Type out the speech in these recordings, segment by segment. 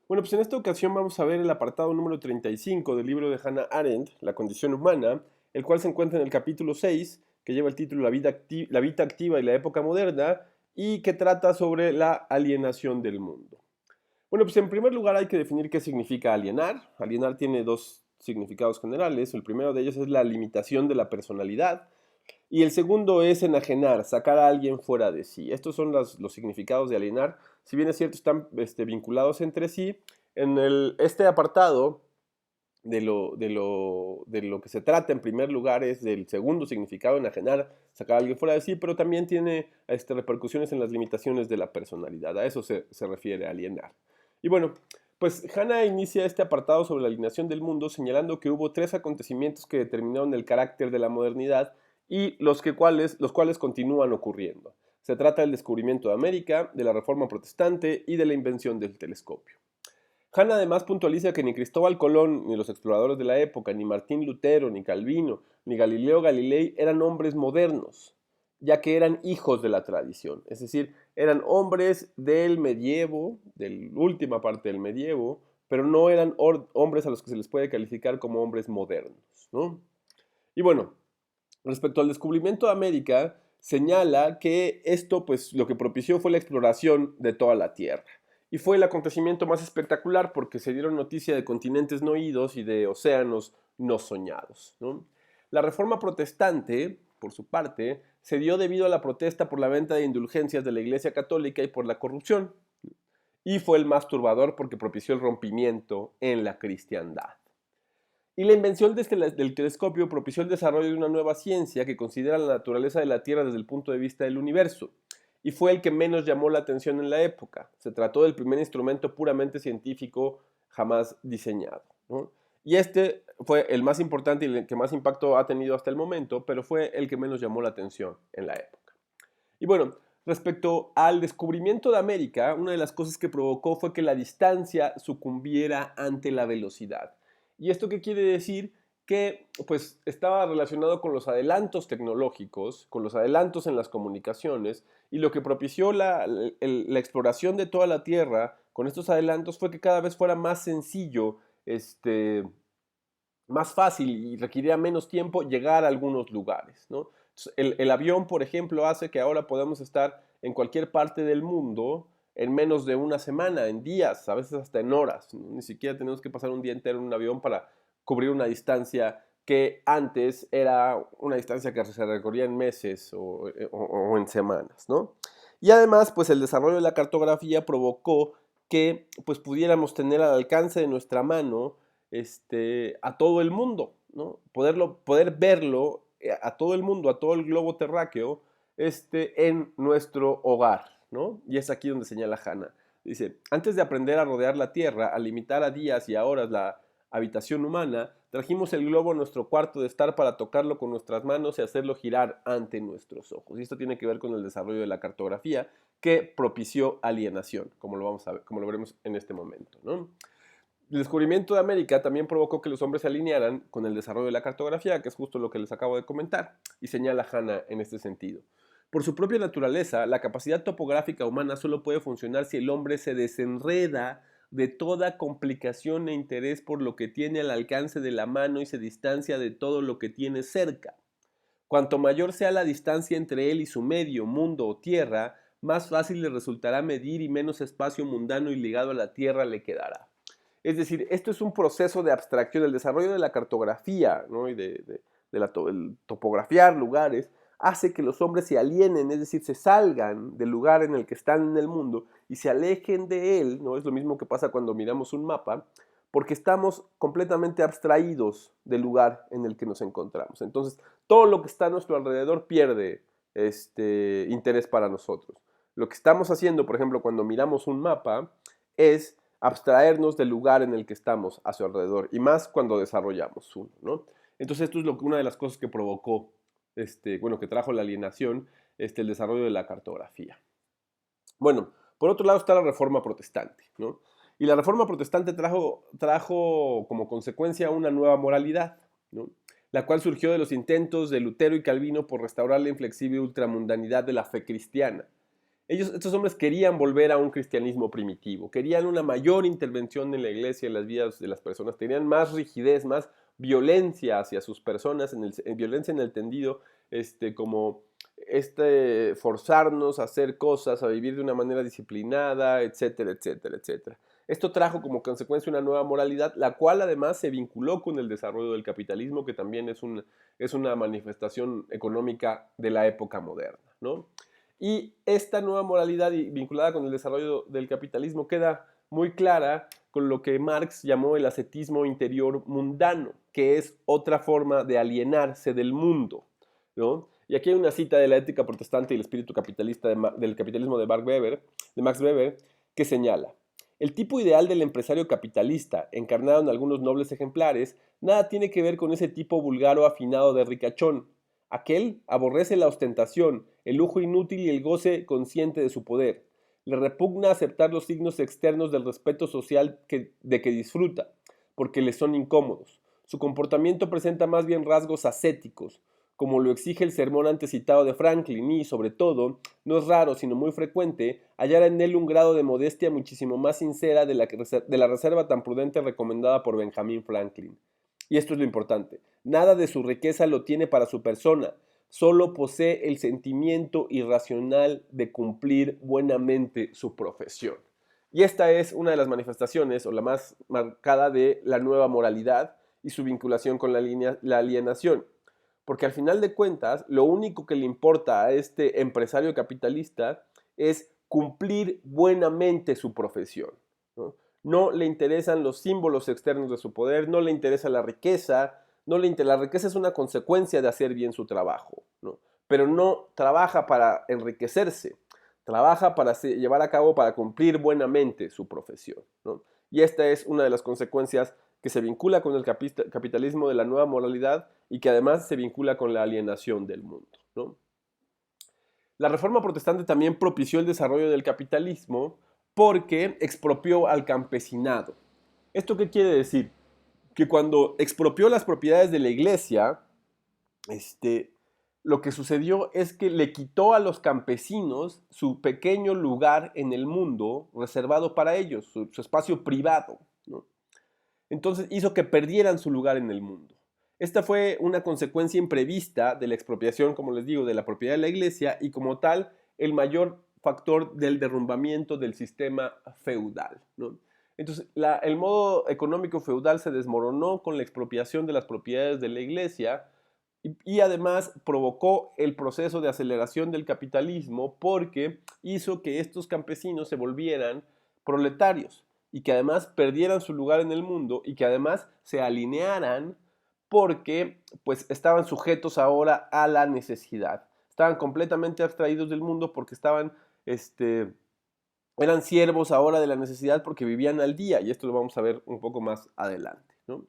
Bueno, pues en esta ocasión vamos a ver el apartado número 35 del libro de Hannah Arendt, La condición humana, el cual se encuentra en el capítulo 6, que lleva el título La vida activa y la época moderna, y que trata sobre la alienación del mundo. Bueno, pues en primer lugar hay que definir qué significa alienar. Alienar tiene dos significados generales. El primero de ellos es la limitación de la personalidad, y el segundo es enajenar, sacar a alguien fuera de sí. Estos son los significados de alienar. Si bien es cierto, están vinculados entre sí. Este apartado de lo que se trata en primer lugar es del segundo significado, enajenar, sacar a alguien fuera de sí, pero también tiene repercusiones en las limitaciones de la personalidad. A eso se refiere alienar. Y bueno, pues Hannah inicia este apartado sobre la alienación del mundo señalando que hubo tres acontecimientos que determinaron el carácter de la modernidad y los cuales continúan ocurriendo. Se trata del descubrimiento de América, de la Reforma Protestante y de la invención del telescopio. Hannah además puntualiza que ni Cristóbal Colón, ni los exploradores de la época, ni Martín Lutero, ni Calvino, ni Galileo Galilei eran hombres modernos, ya que eran hijos de la tradición, es decir, eran hombres del medievo, de la última parte del medievo, pero no eran hombres a los que se les puede calificar como hombres modernos, ¿no? Y bueno, respecto al descubrimiento de América, señala que esto, pues, lo que propició fue la exploración de toda la Tierra. Y fue el acontecimiento más espectacular porque se dieron noticia de continentes no oídos y de océanos no soñados, ¿no? La reforma protestante, por su parte, se dio debido a la protesta por la venta de indulgencias de la Iglesia Católica y por la corrupción. Y fue el más turbador porque propició el rompimiento en la cristiandad. Y la invención del telescopio propició el desarrollo de una nueva ciencia que considera la naturaleza de la Tierra desde el punto de vista del universo, y fue el que menos llamó la atención en la época. Se trató del primer instrumento puramente científico jamás diseñado, ¿no? Y este fue el más importante y el que más impacto ha tenido hasta el momento, pero fue el que menos llamó la atención en la época. Y bueno, respecto al descubrimiento de América, una de las cosas que provocó fue que la distancia sucumbiera ante la velocidad. ¿Y esto qué quiere decir? Que pues estaba relacionado con los adelantos tecnológicos, con los adelantos en las comunicaciones, y lo que propició la exploración de toda la Tierra con estos adelantos fue que cada vez fuera más sencillo, más fácil y requería menos tiempo llegar a algunos lugares, ¿no? El avión, por ejemplo, hace que ahora podamos estar en cualquier parte del mundo en menos de una semana, en días, a veces hasta en horas, ¿no? Ni siquiera tenemos que pasar un día entero en un avión para cubrir una distancia que antes era una distancia que se recorría en meses o en semanas, ¿no? Y además, pues el desarrollo de la cartografía provocó que pues pudiéramos tener al alcance de nuestra mano a todo el mundo, ¿no? Poder verlo a todo el mundo, a todo el globo terráqueo, en nuestro hogar, ¿no? Y es aquí donde señala Hannah. Dice, antes de aprender a rodear la Tierra, a limitar a días y a horas la habitación humana, trajimos el globo a nuestro cuarto de estar para tocarlo con nuestras manos y hacerlo girar ante nuestros ojos. Y esto tiene que ver con el desarrollo de la cartografía que propició alienación, como lo vamos a ver, como lo veremos en este momento, ¿no? El descubrimiento de América también provocó que los hombres se alinearan con el desarrollo de la cartografía, que es justo lo que les acabo de comentar, y señala Hannah en este sentido. Por su propia naturaleza, la capacidad topográfica humana solo puede funcionar si el hombre se desenreda de toda complicación e interés por lo que tiene al alcance de la mano y se distancia de todo lo que tiene cerca. Cuanto mayor sea la distancia entre él y su medio, mundo o tierra, más fácil le resultará medir y menos espacio mundano y ligado a la tierra le quedará. Es decir, esto es un proceso de abstracción, el desarrollo de la cartografía, ¿no? Y el topografiar lugares, hace que los hombres se alienen, es decir, se salgan del lugar en el que están en el mundo y se alejen de él, ¿no? Es lo mismo que pasa cuando miramos un mapa, porque estamos completamente abstraídos del lugar en el que nos encontramos. Entonces, todo lo que está a nuestro alrededor pierde interés para nosotros. Lo que estamos haciendo, por ejemplo, cuando miramos un mapa, es abstraernos del lugar en el que estamos a su alrededor, y más cuando desarrollamos uno, ¿no? Entonces, esto es una de las cosas que provocó, que trajo la alienación, el desarrollo de la cartografía. Bueno, por otro lado está la Reforma Protestante, ¿no? Y la Reforma Protestante trajo como consecuencia una nueva moralidad, ¿no? La cual surgió de los intentos de Lutero y Calvino por restaurar la inflexible ultramundanidad de la fe cristiana. Estos hombres querían volver a un cristianismo primitivo, querían una mayor intervención en la iglesia, en las vidas de las personas, tenían más rigidez, más violencia hacia sus personas, violencia en el tendido, como forzarnos a hacer cosas, a vivir de una manera disciplinada, etcétera, etcétera, etcétera. Esto trajo como consecuencia una nueva moralidad, la cual además se vinculó con el desarrollo del capitalismo, que también es una manifestación económica de la época moderna, ¿no? Y esta nueva moralidad vinculada con el desarrollo del capitalismo queda muy clara con lo que Marx llamó el ascetismo interior mundano, que es otra forma de alienarse del mundo, ¿no? Y aquí hay una cita de la ética protestante y el espíritu capitalista del capitalismo de Max Weber, que señala: el tipo ideal del empresario capitalista, encarnado en algunos nobles ejemplares, nada tiene que ver con ese tipo vulgar o afinado de ricachón. Aquel aborrece la ostentación, el lujo inútil y el goce consciente de su poder. Le repugna aceptar los signos externos del respeto social de que disfruta, porque le son incómodos. Su comportamiento presenta más bien rasgos ascéticos, como lo exige el sermón antecitado de Franklin y, sobre todo, no es raro, sino muy frecuente, hallar en él un grado de modestia muchísimo más sincera de la reserva tan prudente recomendada por Benjamin Franklin. Y esto es lo importante: nada de su riqueza lo tiene para su persona, solo posee el sentimiento irracional de cumplir buenamente su profesión. Y esta es una de las manifestaciones, o la más marcada, de la nueva moralidad y su vinculación con la alienación. Porque al final de cuentas, lo único que le importa a este empresario capitalista es cumplir buenamente su profesión, ¿no? No le interesan los símbolos externos de su poder, no le interesa la riqueza, la riqueza es una consecuencia de hacer bien su trabajo, ¿no? Pero no trabaja para enriquecerse, trabaja para llevar a cabo, para cumplir buenamente su profesión, ¿no? Y esta es una de las consecuencias que se vincula con el capitalismo de la nueva moralidad y que además se vincula con la alienación del mundo, ¿no? La Reforma Protestante también propició el desarrollo del capitalismo porque expropió al campesinado. ¿Esto qué quiere decir? Que cuando expropió las propiedades de la iglesia, lo que sucedió es que le quitó a los campesinos su pequeño lugar en el mundo reservado para ellos, su espacio privado, ¿no? Entonces hizo que perdieran su lugar en el mundo. Esta fue una consecuencia imprevista de la expropiación, como les digo, de la propiedad de la iglesia y como tal el mayor factor del derrumbamiento del sistema feudal, ¿no? Entonces el modo económico feudal se desmoronó con la expropiación de las propiedades de la iglesia y además provocó el proceso de aceleración del capitalismo porque hizo que estos campesinos se volvieran proletarios y que además perdieran su lugar en el mundo y que además se alinearan porque pues estaban sujetos ahora a la necesidad. Estaban completamente abstraídos del mundo porque eran siervos ahora de la necesidad porque vivían al día, y esto lo vamos a ver un poco más adelante, ¿no?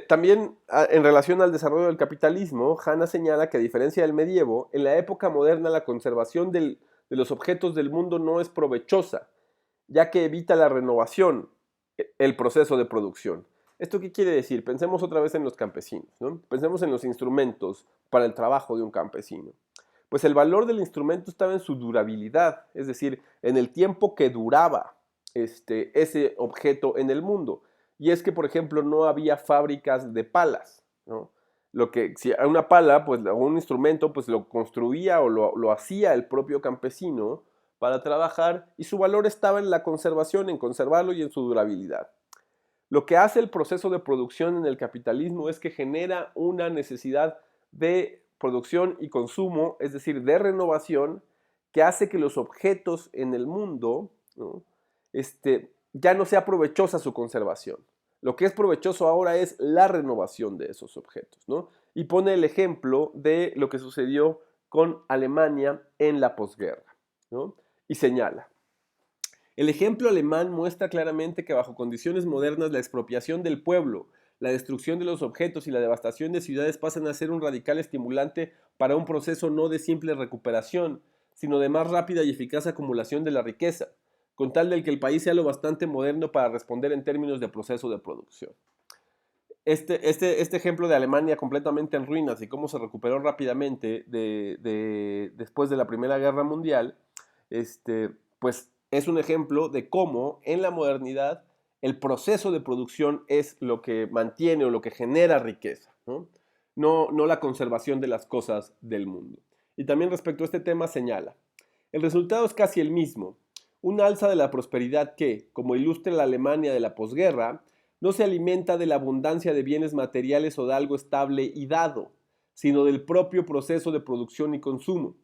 También en relación al desarrollo del capitalismo, Hanna señala que a diferencia del medievo, en la época moderna la conservación de los objetos del mundo no es provechosa, ya que evita la renovación, el proceso de producción. ¿Esto qué quiere decir? Pensemos otra vez en los campesinos, ¿no? Pensemos en los instrumentos para el trabajo de un campesino. Pues el valor del instrumento estaba en su durabilidad, es decir, en el tiempo que duraba ese objeto en el mundo. Y es que, por ejemplo, no había fábricas de palas, ¿no? Si una pala, pues, o un instrumento, pues lo construía o lo hacía el propio campesino para trabajar, y su valor estaba en la conservación, en conservarlo y en su durabilidad. Lo que hace el proceso de producción en el capitalismo es que genera una necesidad de producción y consumo, es decir, de renovación, que hace que los objetos en el mundo, ¿no? Ya no sea provechosa su conservación. Lo que es provechoso ahora es la renovación de esos objetos, ¿no? Y pone el ejemplo de lo que sucedió con Alemania en la posguerra, ¿no? Y señala: el ejemplo alemán muestra claramente que bajo condiciones modernas la expropiación del pueblo, la destrucción de los objetos y la devastación de ciudades pasan a ser un radical estimulante para un proceso no de simple recuperación, sino de más rápida y eficaz acumulación de la riqueza, con tal del que el país sea lo bastante moderno para responder en términos de proceso de producción. Este ejemplo de Alemania completamente en ruinas y cómo se recuperó rápidamente después de la Primera Guerra Mundial, pues es un ejemplo de cómo en la modernidad el proceso de producción es lo que mantiene o lo que genera riqueza, ¿no? No la conservación de las cosas del mundo. Y también respecto a este tema señala, el resultado es casi el mismo, un alza de la prosperidad que, como ilustra la Alemania de la posguerra, no se alimenta de la abundancia de bienes materiales o de algo estable y dado, sino del propio proceso de producción y consumo.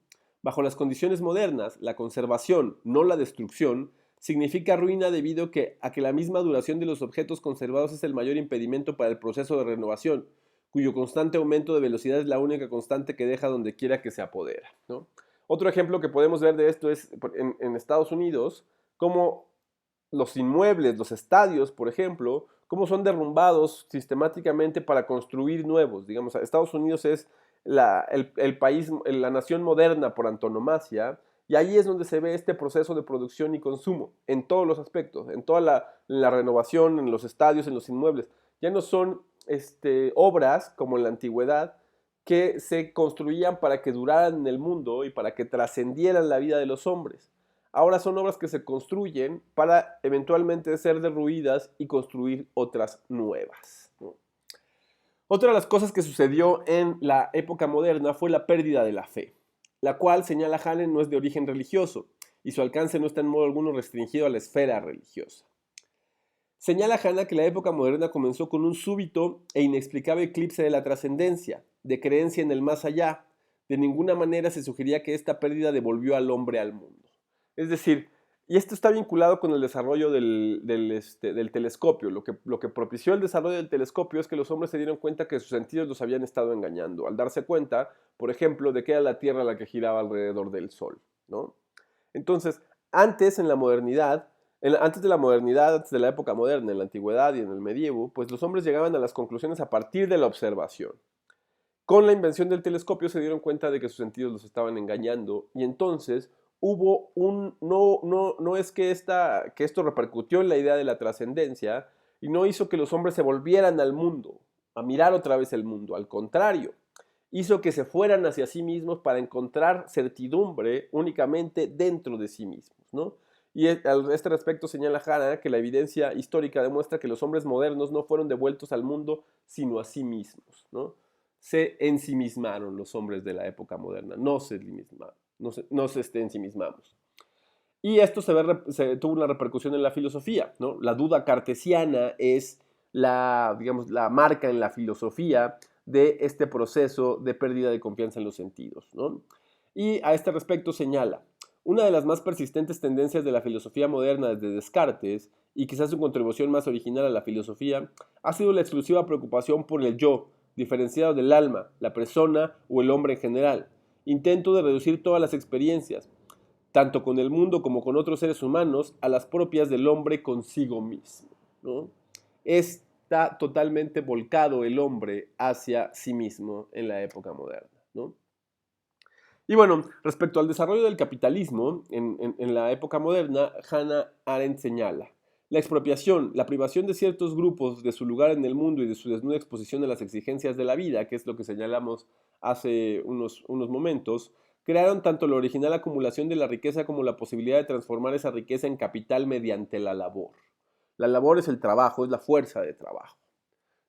Bajo las condiciones modernas, la conservación, no la destrucción, significa ruina debido a que la misma duración de los objetos conservados es el mayor impedimento para el proceso de renovación, cuyo constante aumento de velocidad es la única constante que deja donde quiera que se apodera, ¿no? Otro ejemplo que podemos ver de esto es en Estados Unidos, cómo los inmuebles, los estadios, por ejemplo, cómo son derrumbados sistemáticamente para construir nuevos. Digamos, Estados Unidos es el país, la nación moderna por antonomasia, y ahí es donde se ve este proceso de producción y consumo, en todos los aspectos, en toda la renovación, en los estadios, en los inmuebles. Ya no son obras como en la antigüedad, que se construían para que duraran en el mundo y para que trascendieran la vida de los hombres. Ahora son obras que se construyen para eventualmente ser derruidas y construir otras nuevas, ¿no? Otra de las cosas que sucedió en la época moderna fue la pérdida de la fe, la cual, señala Hannah, no es de origen religioso y su alcance no está en modo alguno restringido a la esfera religiosa. Señala Hannah que la época moderna comenzó con un súbito e inexplicable eclipse de la trascendencia, de creencia en el más allá. De ninguna manera se sugería que esta pérdida devolvió al hombre al mundo. Es decir, y esto está vinculado con el desarrollo del telescopio. Lo que propició el desarrollo del telescopio es que los hombres se dieron cuenta que sus sentidos los habían estado engañando, al darse cuenta, por ejemplo, de que era la Tierra la que giraba alrededor del Sol, ¿no? Entonces, antes en la modernidad, antes de la modernidad, antes de la época moderna, en la antigüedad y en el medievo, pues los hombres llegaban a las conclusiones a partir de la observación. Con la invención del telescopio se dieron cuenta de que sus sentidos los estaban engañando y entonces hubo no es que esto repercutió en la idea de la trascendencia y no hizo que los hombres se volvieran al mundo, a mirar otra vez el mundo, al contrario, hizo que se fueran hacia sí mismos para encontrar certidumbre únicamente dentro de sí mismos, ¿no? Y a este respecto señala Hannah que la evidencia histórica demuestra que los hombres modernos no fueron devueltos al mundo, sino a sí mismos, ¿no? Se ensimismaron los hombres de la época moderna, no se ensimismamos. Y esto tuvo una repercusión en la filosofía, ¿no? La duda cartesiana es digamos, la marca en la filosofía de este proceso de pérdida de confianza en los sentidos, ¿no? Y a este respecto señala, una de las más persistentes tendencias de la filosofía moderna desde Descartes, y quizás su contribución más original a la filosofía, ha sido la exclusiva preocupación por el yo, diferenciado del alma, la persona o el hombre en general, intento de reducir todas las experiencias, tanto con el mundo como con otros seres humanos, a las propias del hombre consigo mismo, ¿no? Está totalmente volcado el hombre hacia sí mismo en la época moderna, ¿no? Y bueno, respecto al desarrollo del capitalismo en la época moderna, Hannah Arendt señala, la expropiación, la privación de ciertos grupos de su lugar en el mundo y de su desnuda exposición a las exigencias de la vida, que es lo que señalamos hace unos momentos, crearon tanto la original acumulación de la riqueza como la posibilidad de transformar esa riqueza en capital mediante la labor. La labor es el trabajo, es la fuerza de trabajo.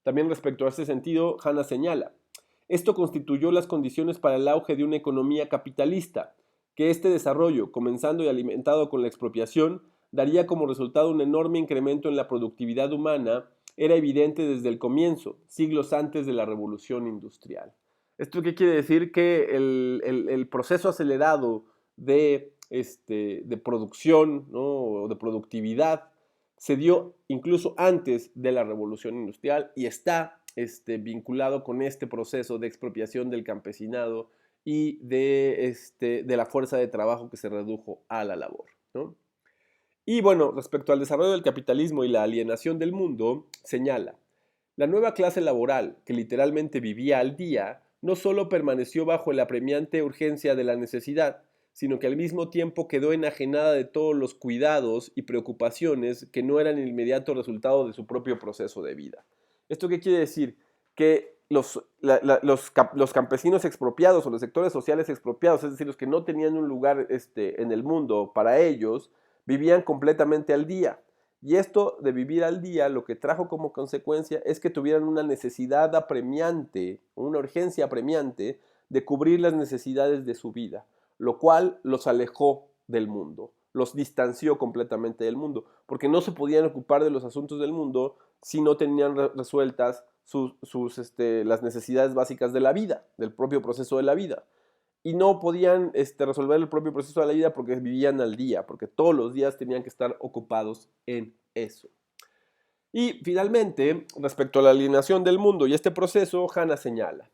También respecto a este sentido, Hannah señala, esto constituyó las condiciones para el auge de una economía capitalista, que este desarrollo, comenzando y alimentado con la expropiación, daría como resultado un enorme incremento en la productividad humana, era evidente desde el comienzo, siglos antes de la revolución industrial. ¿Esto qué quiere decir? Que el proceso acelerado de producción, ¿no? O de productividad se dio incluso antes de la revolución industrial y está vinculado con este proceso de expropiación del campesinado y de la fuerza de trabajo que se redujo a la labor, ¿no? Y bueno, respecto al desarrollo del capitalismo y la alienación del mundo, señala, la nueva clase laboral, que literalmente vivía al día, no solo permaneció bajo la apremiante urgencia de la necesidad, sino que al mismo tiempo quedó enajenada de todos los cuidados y preocupaciones que no eran el inmediato resultado de su propio proceso de vida. ¿Esto qué quiere decir? Que los campesinos expropiados o los sectores sociales expropiados, es decir, los que no tenían un lugar en el mundo para ellos, vivían completamente al día. Y esto de vivir al día lo que trajo como consecuencia es que tuvieran una necesidad apremiante, una urgencia apremiante de cubrir las necesidades de su vida, lo cual los alejó del mundo, los distanció completamente del mundo, porque no se podían ocupar de los asuntos del mundo si no tenían resueltas las necesidades básicas de la vida, del propio proceso de la vida. Y no podían resolver el propio proceso de la vida porque vivían al día, porque todos los días tenían que estar ocupados en eso. Y finalmente, respecto a la alienación del mundo y este proceso, Hanna señala: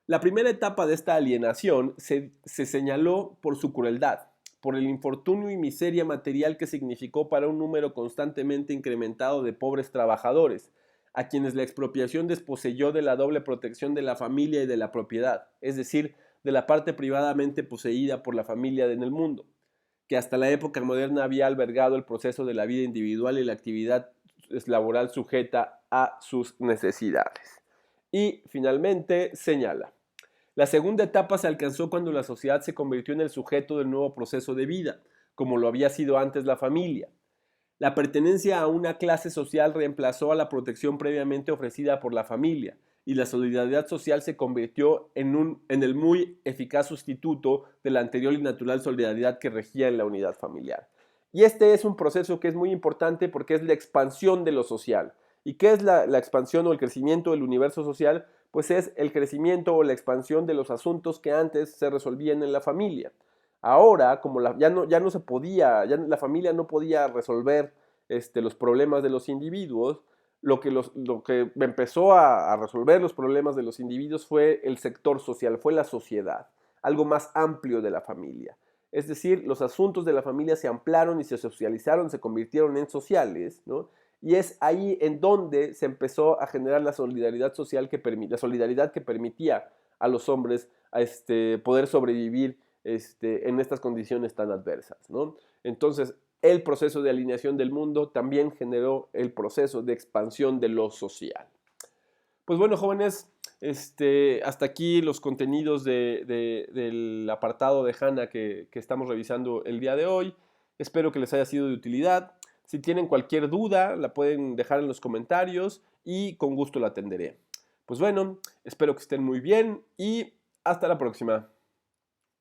la primera etapa de esta alienación se señaló por su crueldad, por el infortunio y miseria material que significó para un número constantemente incrementado de pobres trabajadores, a quienes la expropiación desposeyó de la doble protección de la familia y de la propiedad, es decir, de la parte privadamente poseída por la familia en el mundo, que hasta la época moderna había albergado el proceso de la vida individual y la actividad laboral sujeta a sus necesidades. Y finalmente señala: la segunda etapa se alcanzó cuando la sociedad se convirtió en el sujeto del nuevo proceso de vida, como lo había sido antes la familia. La pertenencia a una clase social reemplazó a la protección previamente ofrecida por la familia, y la solidaridad social se convirtió en el muy eficaz sustituto de la anterior y natural solidaridad que regía en la unidad familiar. Y este es un proceso que es muy importante porque es la expansión de lo social. ¿Y qué es la expansión o el crecimiento del universo social? Pues es el crecimiento o la expansión de los asuntos que antes se resolvían en la familia. Ahora, como ya no se podía, ya la familia no podía resolver los problemas de los individuos, lo que empezó a resolver los problemas de los individuos fue el sector social, fue la sociedad, algo más amplio de la familia. Es decir, los asuntos de la familia se ampliaron y se socializaron, se convirtieron en sociales, ¿no? Y es ahí en donde se empezó a generar la solidaridad social la solidaridad que permitía a los hombres poder sobrevivir en estas condiciones tan adversas, ¿no? Entonces, el proceso de alineación del mundo también generó el proceso de expansión de lo social. Pues bueno, jóvenes, hasta aquí los contenidos del apartado de Hanna que estamos revisando el día de hoy. Espero que les haya sido de utilidad. Si tienen cualquier duda, la pueden dejar en los comentarios y con gusto la atenderé. Pues bueno, espero que estén muy bien y hasta la próxima.